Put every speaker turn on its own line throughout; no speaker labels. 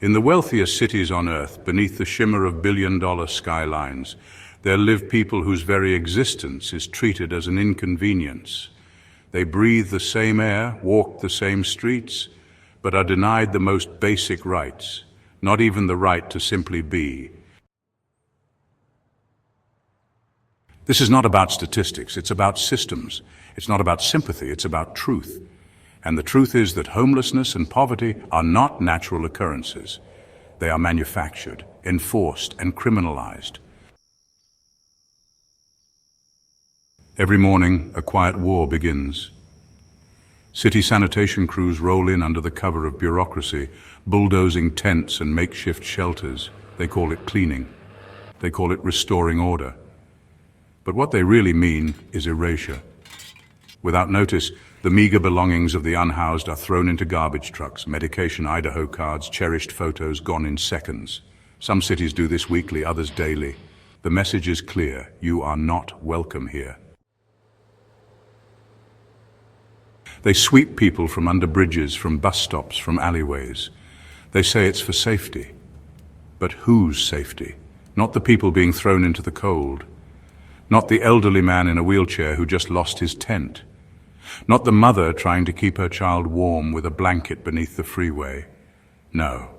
In the wealthiest cities on Earth, beneath the shimmer of billion-dollar skylines, there live people whose very existence is treated as an inconvenience. They breathe the same air, walk the same streets, but are denied the most basic rights, not even the right to simply be. This is not about statistics, it's about systems. It's not about sympathy, it's about truth. And the truth is that homelessness and poverty are not natural occurrences. They are manufactured, enforced, and criminalized. Every morning, a quiet war begins. City sanitation crews roll in under the cover of bureaucracy, bulldozing tents and makeshift shelters. They call it cleaning. They call it restoring order. But what they really mean is erasure. Without notice, the meager belongings of the unhoused are thrown into garbage trucks, medication Idaho cards, cherished photos gone in seconds. Some cities do this weekly, others daily. The message is clear: you are not welcome here. They sweep people from under bridges, from bus stops, from alleyways. They say it's for safety. But whose safety? Not the people being thrown into the cold. Not the elderly man in a wheelchair who just lost his tent. Not the mother trying to keep her child warm with a blanket beneath the freeway. No.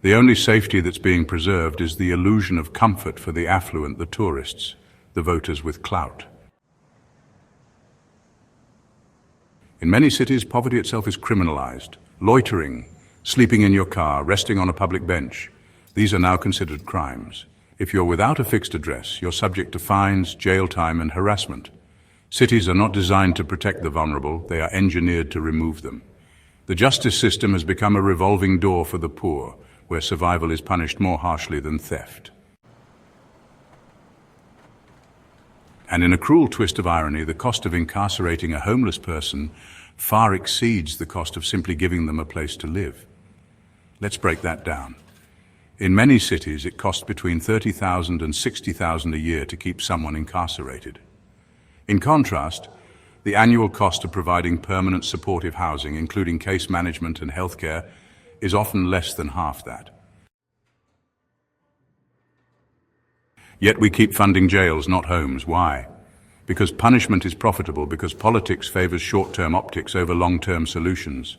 The only safety that's being preserved is the illusion of comfort for the affluent, the tourists, the voters with clout. In many cities, poverty itself is criminalized. Loitering, sleeping in your car, resting on a public bench, these are now considered crimes. If you're without a fixed address, you're subject to fines, jail time, and harassment. Cities are not designed to protect the vulnerable, they are engineered to remove them. The justice system has become a revolving door for the poor, where survival is punished more harshly than theft. And in a cruel twist of irony, the cost of incarcerating a homeless person far exceeds the cost of simply giving them a place to live. Let's break that down. In many cities, it costs between $30,000 and $60,000 a year to keep someone incarcerated. In contrast, the annual cost of providing permanent supportive housing, including case management and healthcare, is often less than half that. Yet we keep funding jails, not homes. Why? Because punishment is profitable, because politics favors short-term optics over long-term solutions.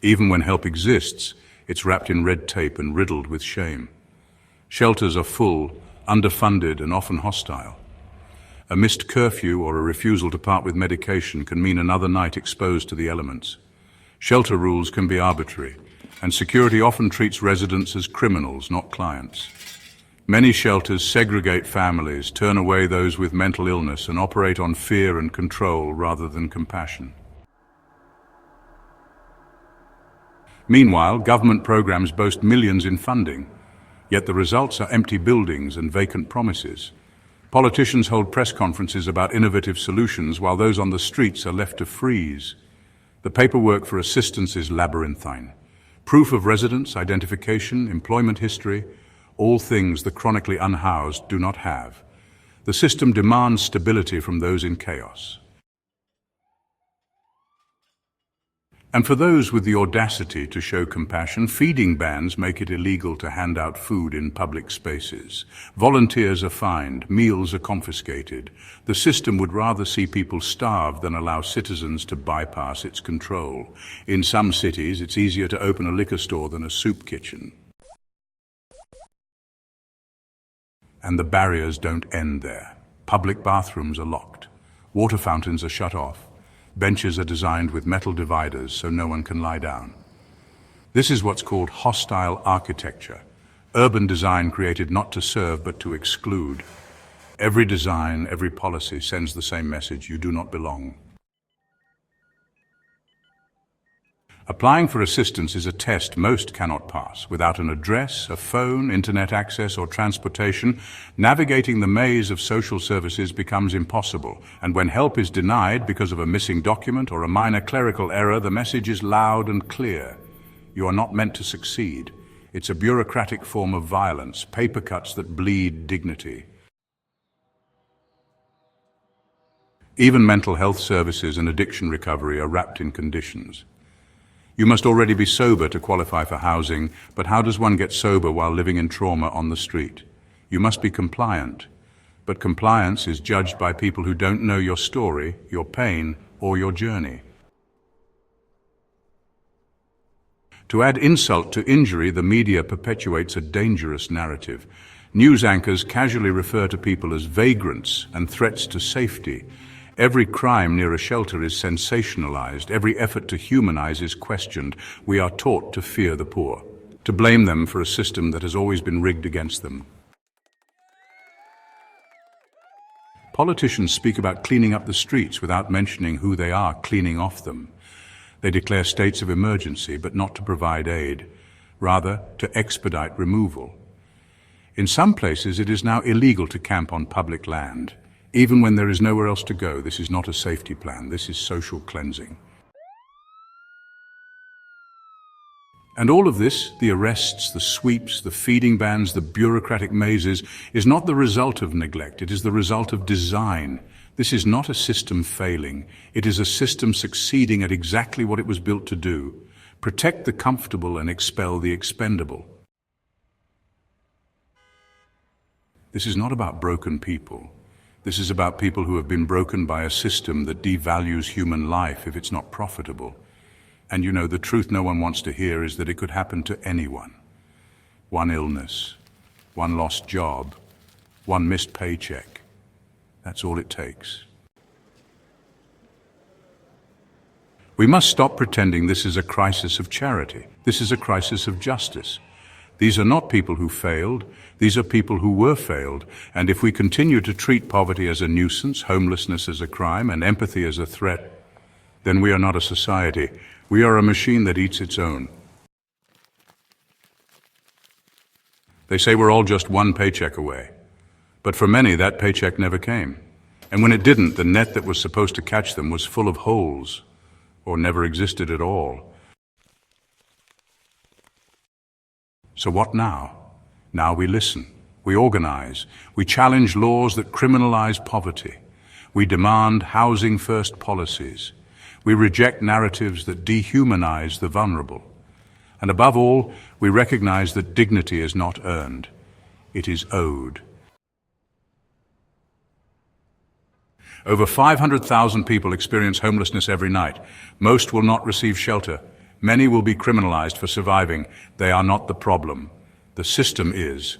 Even when help exists, it's wrapped in red tape and riddled with shame. Shelters are full, underfunded, and often hostile. A missed curfew or a refusal to part with medication can mean another night exposed to the elements. Shelter rules can be arbitrary, and security often treats residents as criminals, not clients. Many shelters segregate families, turn away those with mental illness, and operate on fear and control rather than compassion. Meanwhile, government programs boast millions in funding, yet the results are empty buildings and vacant promises. Politicians hold press conferences about innovative solutions while those on the streets are left to freeze. The paperwork for assistance is labyrinthine. Proof of residence, identification, employment history, all things the chronically unhoused do not have. The system demands stability from those in chaos. And for those with the audacity to show compassion, feeding bans make it illegal to hand out food in public spaces. Volunteers are fined, meals are confiscated. The system would rather see people starve than allow citizens to bypass its control. In some cities, it's easier to open a liquor store than a soup kitchen. And the barriers don't end there. Public bathrooms are locked. Water fountains are shut off. Benches are designed with metal dividers so no one can lie down. This is what's called hostile architecture. Urban design created not to serve but to exclude. Every design, every policy sends the same message: you do not belong. Applying for assistance is a test most cannot pass. Without an address, a phone, internet access, or transportation, navigating the maze of social services becomes impossible. And when help is denied because of a missing document or a minor clerical error, the message is loud and clear: you are not meant to succeed. It's a bureaucratic form of violence, paper cuts that bleed dignity. Even mental health services and addiction recovery are wrapped in conditions. You must already be sober to qualify for housing, but how does one get sober while living in trauma on the street? You must be compliant, but compliance is judged by people who don't know your story, your pain, or your journey. To add insult to injury, the media perpetuates a dangerous narrative. News anchors casually refer to people as vagrants and threats to safety. Every crime near a shelter is sensationalized. Every effort to humanize is questioned. We are taught to fear the poor, to blame them for a system that has always been rigged against them. Politicians speak about cleaning up the streets without mentioning who they are cleaning off them. They declare states of emergency, but not to provide aid, rather to expedite removal. In some places, it is now illegal to camp on public land. Even when there is nowhere else to go, this is not a safety plan, this is social cleansing. And all of this, the arrests, the sweeps, the feeding bans, the bureaucratic mazes, is not the result of neglect, it is the result of design. This is not a system failing, it is a system succeeding at exactly what it was built to do: protect the comfortable and expel the expendable. This is not about broken people. This is about people who have been broken by a system that devalues human life if it's not profitable. And you know, the truth no one wants to hear is that it could happen to anyone. One illness, one lost job, one missed paycheck. That's all it takes. We must stop pretending this is a crisis of charity. This is a crisis of justice. These are not people who failed, these are people who were failed, and if we continue to treat poverty as a nuisance, homelessness as a crime, and empathy as a threat, then we are not a society. We are a machine that eats its own. They say we're all just one paycheck away, but for many that paycheck never came. And when it didn't, the net that was supposed to catch them was full of holes, or never existed at all. So what now? Now we listen, we organize, we challenge laws that criminalize poverty. We demand housing-first policies. We reject narratives that dehumanize the vulnerable. And above all, we recognize that dignity is not earned, it is owed. Over 500,000 people experience homelessness every night. Most will not receive shelter. Many will be criminalized for surviving. They are not the problem. The system is.